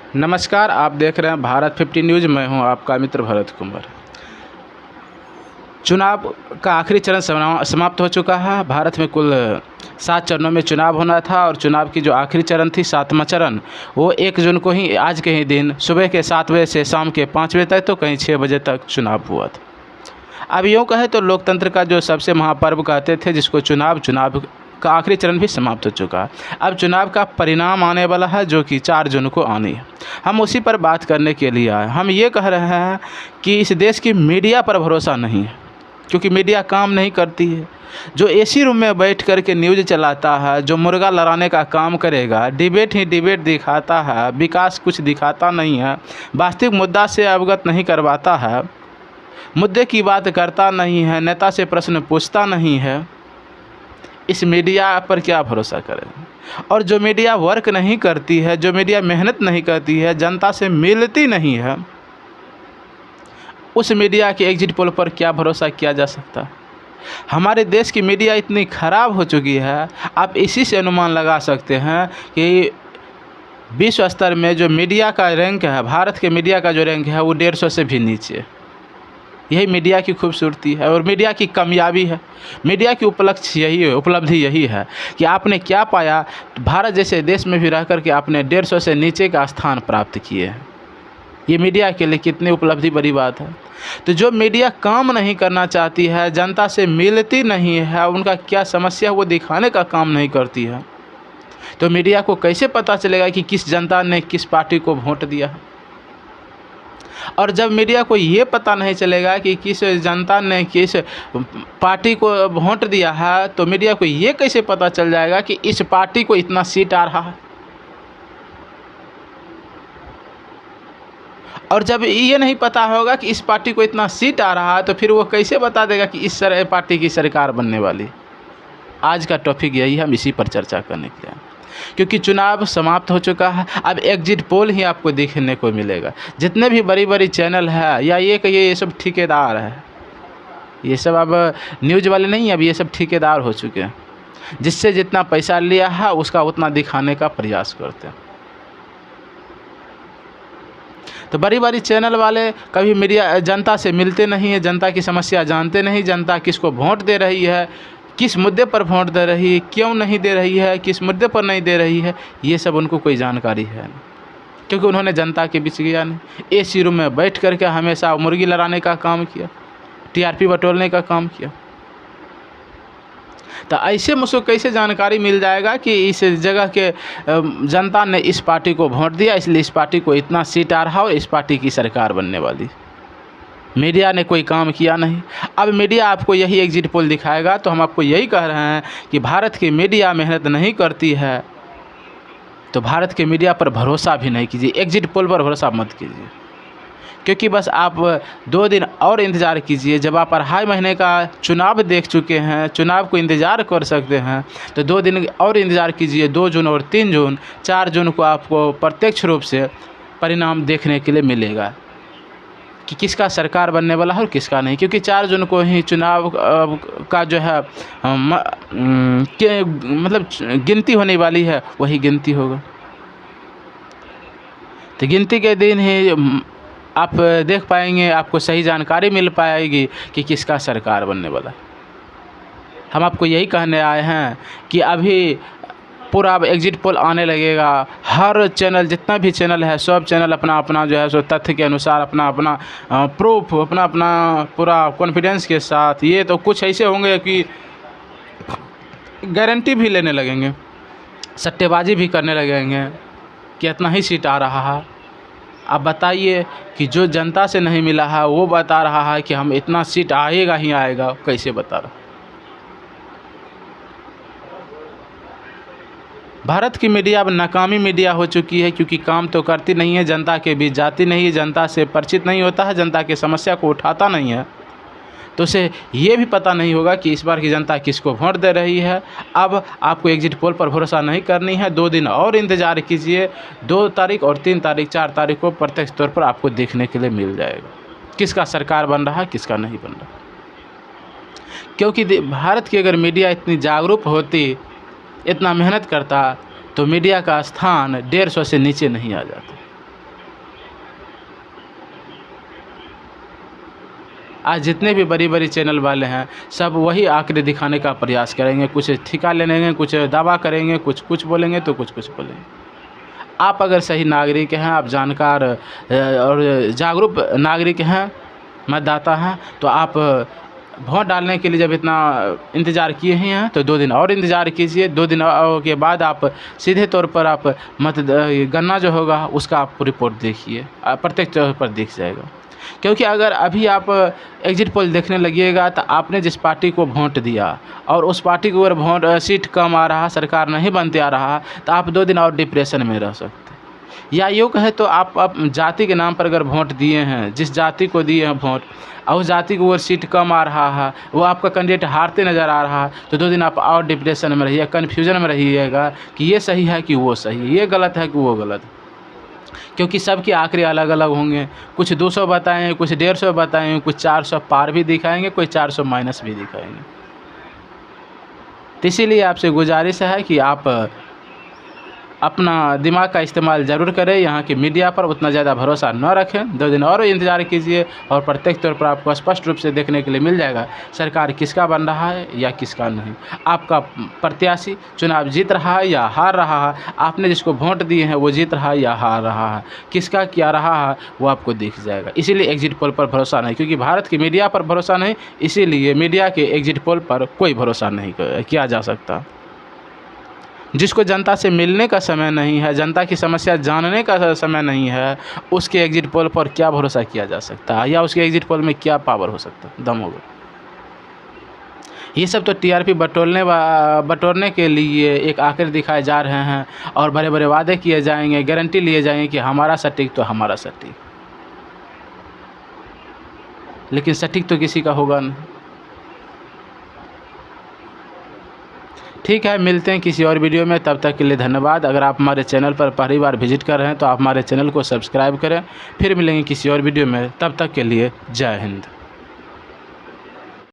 नमस्कार, आप देख रहे हैं भारत 50 न्यूज़। मैं हूं आपका मित्र भरत कुमार। चुनाव का आखिरी चरण समाप्त हो चुका है। भारत में कुल 7 चरणों में चुनाव होना था और चुनाव की जो आखिरी चरण थी 7वां चरण, वो 1 जून को ही, आज के ही दिन सुबह के 7 बजे से शाम के 5 बजे तक, तो कहीं 6 बजे तक चुनाव हुआ था। अब यूँ कहें तो लोकतंत्र का जो सबसे महापर्व कहते थे, जिसको चुनाव का आखिरी चरण भी समाप्त हो चुका है। अब चुनाव का परिणाम आने वाला है, जो कि 4 जून को आनी है। हम उसी पर बात करने के लिए आए। हम ये कह रहे हैं कि इस देश की मीडिया पर भरोसा नहीं है, क्योंकि मीडिया काम नहीं करती है। जो एसी रूम में बैठ कर के न्यूज़ चलाता है, जो मुर्गा लड़ाने का काम करेगा, डिबेट ही डिबेट दिखाता है, विकास कुछ दिखाता नहीं है, वास्तविक मुद्दा से अवगत नहीं करवाता है, मुद्दे की बात करता नहीं है, नेता से प्रश्न पूछता नहीं है, इस मीडिया पर क्या भरोसा करें। और जो मीडिया वर्क नहीं करती है, जो मीडिया मेहनत नहीं करती है, जनता से मिलती नहीं है, उस मीडिया के एग्जिट पोल पर क्या भरोसा किया जा सकता है। हमारे देश की मीडिया इतनी ख़राब हो चुकी है, आप इसी से अनुमान लगा सकते हैं कि विश्व स्तर में जो मीडिया का रैंक है, भारत के मीडिया का जो रैंक है, वो 150 से भी नीचे है। यही मीडिया की खूबसूरती है और मीडिया की कामयाबी है। मीडिया की उपलब्धि यही है कि आपने क्या पाया। भारत जैसे देश में भी रह कर के आपने 150 से नीचे का स्थान प्राप्त किए हैं। ये मीडिया के लिए कितनी उपलब्धि बड़ी बात है। तो जो मीडिया काम नहीं करना चाहती है, जनता से मिलती नहीं है, उनका क्या समस्या वो दिखाने का काम नहीं करती है, तो मीडिया को कैसे पता चलेगा कि किस जनता ने किस पार्टी को वोट दिया है। और जब मीडिया को ये पता नहीं चलेगा कि किस जनता ने किस पार्टी को वोट दिया है, तो मीडिया को ये कैसे पता चल जाएगा कि इस पार्टी को इतना सीट आ रहा है। और जब ये नहीं पता होगा कि इस पार्टी को इतना सीट आ रहा है, तो फिर वो कैसे बता देगा कि इस पार्टी की सरकार बनने वाली। आज का टॉपिक यही है, हम इसी पर चर्चा करने के लिए, क्योंकि चुनाव समाप्त हो चुका है। अब एग्जिट पोल ही आपको देखने को मिलेगा। जितने भी बड़ी बड़ी चैनल है, या ये कहिए ये सब ठेकेदार है, ये सब अब न्यूज़ वाले नहीं, अब ये सब ठेकेदार हो चुके हैं। जिससे जितना पैसा लिया है उसका उतना दिखाने का प्रयास करते हैं। तो बड़ी बड़ी चैनल वाले कभी मीडिया जनता से मिलते नहीं है, जनता की समस्या जानते नहीं, जनता किसको वोट दे रही है, किस मुद्दे पर वोट दे रही है, क्यों नहीं दे रही है, किस मुद्दे पर नहीं दे रही है, ये सब उनको कोई जानकारी है नहीं, क्योंकि उन्होंने जनता के बीच गया नहीं। एसी रूम में बैठ करके हमेशा मुर्गी लड़ाने का काम किया, टीआरपी बटोरने का काम किया। तो ऐसे मुझको कैसे जानकारी मिल जाएगा कि इस जगह के जनता ने इस पार्टी को वोट दिया, इसलिए इस पार्टी को इतना सीट आ रहा हो, इस पार्टी की सरकार बनने वाली। मीडिया ने कोई काम किया नहीं। अब मीडिया आपको यही एग्जिट पोल दिखाएगा। तो हम आपको यही कह रहे हैं कि भारत की मीडिया मेहनत नहीं करती है, तो भारत के मीडिया पर भरोसा भी नहीं कीजिए, एग्जिट पोल पर भरोसा मत कीजिए, क्योंकि बस आप 2 दिन और इंतज़ार कीजिए। जब आप 2.5 महीने का चुनाव देख चुके हैं, चुनाव को इंतज़ार कर सकते हैं, तो 2 दिन और इंतज़ार कीजिए। 2 जून और 3 जून, 4 जून को आपको प्रत्यक्ष रूप से परिणाम देखने के लिए मिलेगा कि किसका सरकार बनने वाला है और किसका नहीं, क्योंकि 4 जून को ही चुनाव का जो है मतलब गिनती होने वाली है, वही गिनती होगा। तो गिनती के दिन ही आप देख पाएंगे, आपको सही जानकारी मिल पाएगी कि किसका सरकार बनने वाला है। हम आपको यही कहने आए हैं कि अभी पूरा अब एग्जिट पोल आने लगेगा। हर चैनल, जितना भी चैनल है, सब चैनल अपना अपना जो है सो तथ्य के अनुसार, अपना अपना प्रूफ, अपना अपना पूरा कॉन्फिडेंस के साथ, ये तो कुछ ऐसे होंगे कि गारंटी भी लेने लगेंगे, सट्टेबाजी भी करने लगेंगे कि इतना ही सीट आ रहा है। अब बताइए कि जो जनता से नहीं मिला है वो बता रहा है कि हम इतना सीट आएगा ही आएगा, कैसे बता रहा। भारत की मीडिया अब नाकामी मीडिया हो चुकी है, क्योंकि काम तो करती नहीं है, जनता के बीच जाती नहीं है, जनता से परिचित नहीं होता है, जनता की समस्या को उठाता नहीं है, तो उसे ये भी पता नहीं होगा कि इस बार की जनता किसको वोट दे रही है। अब आपको एग्जिट पोल पर भरोसा नहीं करनी है। 2 दिन और इंतज़ार कीजिए। 2 तारीख और 3 तारीख, 4 तारीख को प्रत्यक्ष तौर पर आपको देखने के लिए मिल जाएगा किसका सरकार बन रहा है, किसका नहीं बन रहा। क्योंकि भारत की अगर मीडिया इतनी जागरूक होती, इतना मेहनत करता, तो मीडिया का स्थान 150 से नीचे नहीं आ जाता। आज जितने भी बड़ी बड़ी चैनल वाले हैं सब वही आंकड़े दिखाने का प्रयास करेंगे, कुछ ठिका लेंगे, कुछ दावा करेंगे, कुछ बोलेंगे तो कुछ बोलेंगे। आप अगर सही नागरिक हैं, आप जानकार और जागरूक नागरिक हैं, मतदाता हैं, तो आप वोट डालने के लिए जब इतना इंतज़ार किए ही हैं तो 2 दिन और इंतज़ार कीजिए। 2 दिन के बाद आप सीधे तौर पर आप गणना जो होगा उसका आप रिपोर्ट देखिए, प्रत्यक्ष तौर पर दिख जाएगा। क्योंकि अगर अभी आप एग्जिट पोल देखने लगिएगा तो आपने जिस पार्टी को वोट दिया और उस पार्टी को अगर वोट सीट कम आ रहा, सरकार नहीं बनते आ रहा, तो आप 2 दिन और डिप्रेशन में रह सकते। या योग है तो आप जाति के नाम पर अगर वोट दिए हैं, जिस जाति को दिए हैं वोट और उस जाति को अगर सीट कम आ रहा है, वो आपका कैंडिडेट हारते नज़र आ रहा है, तो 2 दिन आप और डिप्रेशन में रहिए, कन्फ्यूजन में रहिएगा कि ये सही है कि वो सही है, ये गलत है कि वो गलत है। क्योंकि सबके आंकड़े अलग अलग होंगे, कुछ 200 बताएंगे, कुछ 150 बताएंगे, कुछ 400 पार भी दिखाएंगे, कोई 400 माइनस भी दिखाएंगे। तो इसीलिए आपसे गुजारिश है कि आप अपना दिमाग का इस्तेमाल ज़रूर करें, यहाँ की मीडिया पर उतना ज़्यादा भरोसा न रखें। 2 दिन और इंतज़ार कीजिए और प्रत्यक्ष तौर पर आपको स्पष्ट रूप से देखने के लिए मिल जाएगा सरकार किसका बन रहा है या किसका नहीं। आपका प्रत्याशी चुनाव जीत रहा है या हार रहा है, आपने जिसको वोट दिए हैं वो जीत रहा है या हार रहा है, किसका क्या रहा है वो आपको दिख जाएगा। इसीलिए एग्जिट पोल पर भरोसा नहीं, क्योंकि भारत की मीडिया पर भरोसा नहीं, इसीलिए मीडिया के एग्जिट पोल पर कोई भरोसा नहीं किया जा सकता। जिसको जनता से मिलने का समय नहीं है, जनता की समस्या जानने का समय नहीं है, उसके एग्जिट पोल पर क्या भरोसा किया जा सकता है या उसके एग्जिट पोल में क्या पावर हो सकता है, दम होगा। ये सब तो टीआरपी बटोरने के लिए एक आंकड़े दिखाए जा रहे हैं और बड़े बड़े वादे किए जाएंगे, गारंटी लिए जाएंगे कि हमारा सटीक तो हमारा सटीक, लेकिन सटीक तो किसी का होगा नहीं। ठीक है, मिलते हैं किसी और वीडियो में, तब तक के लिए धन्यवाद। अगर आप हमारे चैनल पर पहली बार विजिट कर रहे हैं तो आप हमारे चैनल को सब्सक्राइब करें। फिर मिलेंगे किसी और वीडियो में, तब तक के लिए जय हिंद।